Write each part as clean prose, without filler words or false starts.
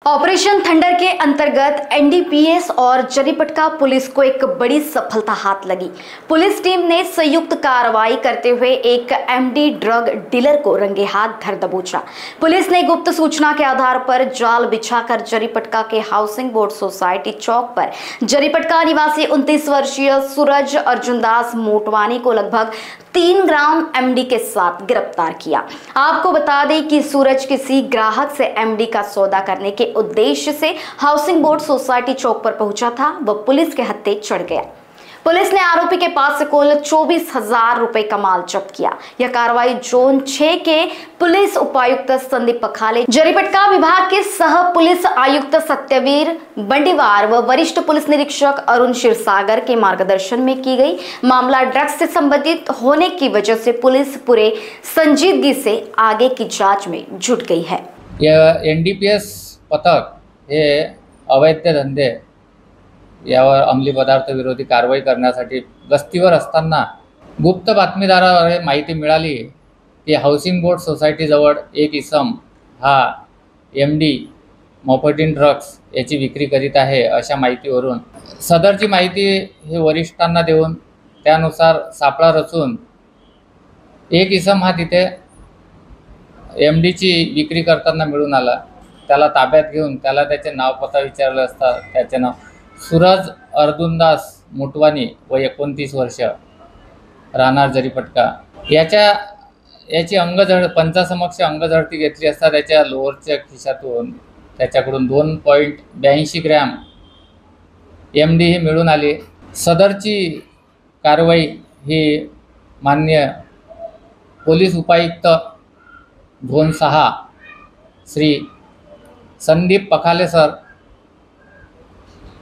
Operation thunder के अंतर्गत NDPS और Jaripatka police को एक बड़ी सफलता हाथ लगी। पुलिस टीम ने संयुक्त कार्रवाई करते हुए एक एमडी ड्रग डीलर को रंगे हाथ धर दबोचा। पुलिस ने गुप्त सूचना के आधार पर जाल बिछाकर जरीपटका के हाउसिंग बोर्ड सोसाइटी चौक पर जरीपटका निवासी 29 वर्षीय सूरज अर्जुनदास मोटवानी को लगभग 3 ग्राम एमडी के साथ गिरफ्तार किया। आपको बता दें कि सूरज किसी ग्राहक से एमडी का सौदा करने के उद्देश्य से हाउसिंग बोर्ड सोसाइटी चौक पर पहुंचा था। वह पुलिस के हत्थे चढ़ गया। पुलिस ने आरोपी के पास से कुल 24,000 रुपए का माल जब्त किया। यह कार्रवाई जोन 6 के पुलिस उपायुक्त संदीप पखाले, जरीपटका विभाग के सह पुलिस आयुक्त सत्यवीर बंडीवार व वरिष्ठ पुलिस निरीक्षक अरुण क्षीरसागर के मार्गदर्शन में की गई। मामला ड्रग्स से संबंधित होने की वजह से पुलिस पूरे संजीदगी से आगे की जांच में जुट गई है। यह एनडीपीएस पथक हे अवैध धंदे यावर अंमली पदार्थ विरोधी कारवाई करण्यासाठी गस्तीवर असताना गुप्त बातमीदाराद्वारे माहिती मिळाली की हाउसिंग बोर्ड सोसायटीजवळ एक इसम हा एमडी मॉफर्टिन ड्रग्स याची विक्री करीत आहे अशा माहितीवरून सदरची माहिती हे वरिष्ठांना देऊन त्यानुसार सापळा रचून एक इसम हा तिथे एमडीची विक्री करताना मिळून आला। त्याला ताब्यात घेऊन त्याला त्याचे नाव पत्ता विचारले असता त्याचे नाव सूरज अर्जुनदास मोटवानी व 29 वर्ष राहणार जरीपटका याची पंचासमक्ष अंगझडती घेतली असता त्याच्या लोअरच्या खिशातून त्याच्याकडून 2.82 ग्रॅम एमडी ही मिळून आली। सदरची कारवाई ही मान्य पोलीस उपायुक्त झोन 6 श्री संदीप पखाले सर,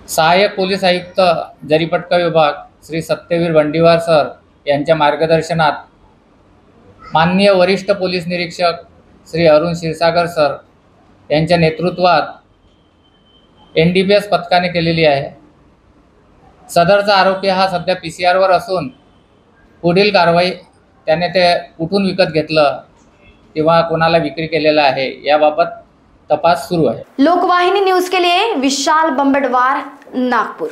सहाय्यक पोलीस आयुक्त जरीपटका विभाग श्री सत्यवीर बंडीवार सर यांच्या मार्गदर्शनात माननीय वरिष्ठ पोलीस निरीक्षक श्री अरुण क्षीरसागर सर यांच्या नेतृत्वात एनडीपीएस पथकाने केलेली आहे। सदरचा आरोपी हा सध्या PCR वर असून पुढील कारवाई त्याने ते कुठून विकत घेतलं किंवा कोणाला विक्री केलेला आहे याबाबत तपास सुरू है। लोकवाहिनी न्यूज के लिए विशाल बंबड़वार, नागपुर।